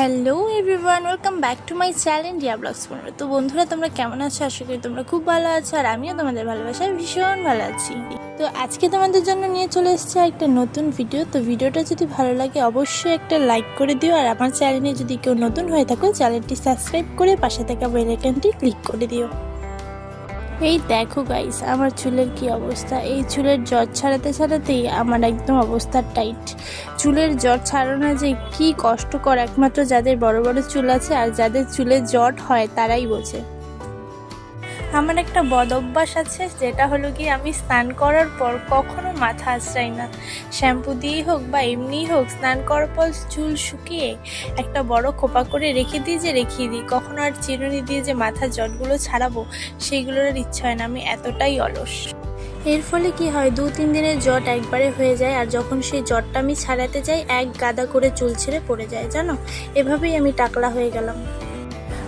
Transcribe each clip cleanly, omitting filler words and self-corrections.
Hello everyone, welcome back to my channel Riya blogs 15। তো বন্ধুরা, তোমরা কেমন আছো? আশা করি তোমরা খুব ভালো আছো, আর আমিও তোমাদের ভালোবাসায় ভীষণ ভালো আছি। তো আজকে তোমাদের জন্য নিয়ে চলে এসেছি একটা নতুন ভিডিও। তো ভিডিওটা যদি ভালো লাগে অবশ্যই একটা লাইক করে দিও, আর আমার চ্যানেলে যদি কেউ নতুন হয়ে থাকো চ্যানেলটি সাবস্ক্রাইব করে পাশে থাকা বেল আইকনটি ক্লিক করে দিও। এই দেখো গাইস, আমার চুলের কি অবস্থা। এই চুলের জট ছাড়াতেই আমার একদম অবস্থা টাইট। চুলের জট ছাড়ানো যে কি কষ্টকর একমাত্র যাদের বড় বড় চুল আছে আর যাদের চুলের জট হয় তারাই বোঝে। আমার একটা বদ অভ্যাস আছে, যেটা হলো কি আমি স্নান করার পর কখনো মাথা আঁচড়াই না। শ্যাম্পু দিয়েই হোক বা এমনিই হোক, স্নান করার পর চুল শুকিয়ে একটা বড় খোপা করে রেখে দিই। কখনো আর চিরুনি দিয়ে যে মাথার জটগুলো ছাড়াবো সেইগুলোর আর ইচ্ছা হয় না, আমি এতটাই অলস। এর ফলে কি হয়, 2-3 দিনের জট একবারে হয়ে যায়, আর যখন সেই জটটা আমি ছাড়াতে যাই এক গাদা করে চুল ছেড়ে পড়ে যায়। জানো, এভাবেই আমি টাকলা হয়ে গেলাম।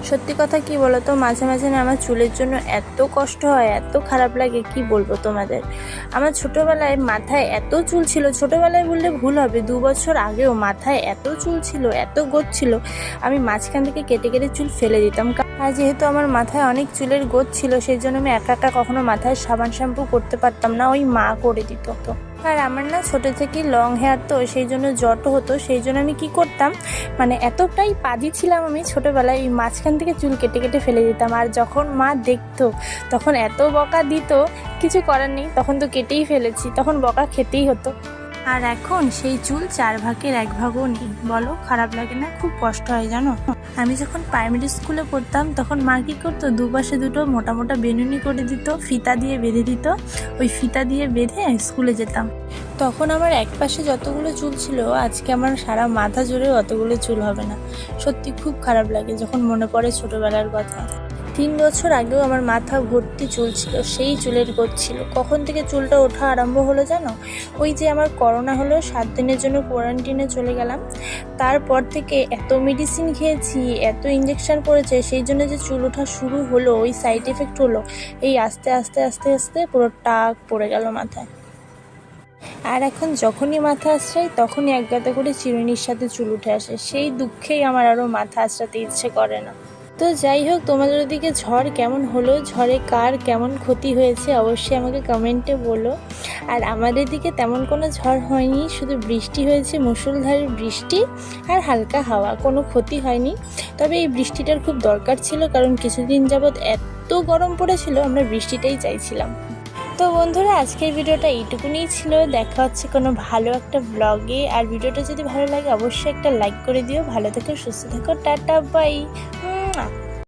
সত্যি কথা কি বলতো, মাঝে মাঝে না আমার চুলের জন্য এত কষ্ট হয়, এত খারাপ লাগে, কি বলবো তোমাদের। আমার ছোটোবেলায় মাথায় এত চুল ছিল, ছোটোবেলায় বললে ভুল হবে, 2 বছর আগেও মাথায় এত চুল ছিল, এত গোছ ছিল, আমি মাঝখান থেকে কেটে কেটে চুল ফেলে দিতাম। আর যেহেতু আমার মাথায় অনেক চুলের গোছ ছিল, সেই জন্য আমি একা কখনো মাথায় সাবান শ্যাম্পু করতে পারতাম না, ওই মা করে দিত। আর আমার না ছোটো থেকেই লং হেয়ার, তো সেই জন্য জটও হতো। সেই জন্য আমি কি করতাম, মানে এতটাই পাজি ছিলাম আমি ছোটোবেলায়, ওই মাঝখান থেকে চুল কেটে কেটে ফেলে দিতাম। আর যখন মা দেখতো তখন এত বকা দিত, কিছু করার নেই, তখন তো কেটেই ফেলেছি, তখন বকা খেতেই হতো। আর এখন সেই চুল 4 ভাগের 1 ভাগও নেই। বলো, খারাপ লাগে না? খুব কষ্ট হয় জানো। আমি যখন প্রাইমারি স্কুলে পড়তাম তখন মা কী করতো, দুপাশে দুটো মোটা মোটা বেনুনি করে দিত, ফিতা দিয়ে বেঁধে দিত। ওই ফিতা দিয়ে বেঁধে স্কুলে যেতাম। তখন আমার এক পাশে যতগুলো চুল ছিল, আজকে আমার সারা মাথা জুড়ে অতগুলো চুল হবে না। সত্যি খুব খারাপ লাগে যখন মনে পড়ে ছোটোবেলার কথা। 3 বছর আগেও আমার মাথা ভর্তি চুল ছিল, সেই চুলের গোছ ছিল। কখন থেকে চুলটা ওঠা আরম্ভ হলো জানো? ওই যে আমার করোনা হলো, 7 দিনের জন্য কোয়ারেন্টিনে চলে গেলাম, তারপর থেকে এত মেডিসিন খেয়েছি, এত ইঞ্জেকশন পড়েছে, সেই জন্য যে চুল ওঠা শুরু হলো, ওই সাইড এফেক্ট হলো, এই আস্তে আস্তে পুরো টাক পড়ে গেল মাথায়। আর এখন যখনই মাথা আঁচড়াই তখনই এক গাদা করে চিরুনির সাথে চুল উঠে আসে। সেই দুঃখেই আমার আরও মাথা আঁচড়াতে ইচ্ছে করে না। তো যাই হোক, তোমাদের ওদিকে ঝড় কেমন হলো, ঝড়ে কার কেমন ক্ষতি হয়েছে অবশ্যই আমাকে কমেন্টে বলো। আর আমাদের দিকে তেমন কোনো ঝড় হয়নি, শুধু বৃষ্টি হয়েছে, মুষলধারে বৃষ্টি আর হালকা হাওয়া, কোনো ক্ষতি হয়নি। তবে এই বৃষ্টিটার খুব দরকার ছিল, কারণ কিছুদিন যাবৎ এত গরম পড়েছিল, আমরা বৃষ্টিটাই চাইছিলাম। তো বন্ধুরা, আজকের ভিডিওটা এইটুকুনিই ছিল। দেখা হচ্ছে কোনো ভালো একটা ব্লগে। আর ভিডিওটা যদি ভালো লাগে অবশ্যই একটা লাইক করে দিও। ভালো থেকো, সুস্থ থেকো, টাটা বাই।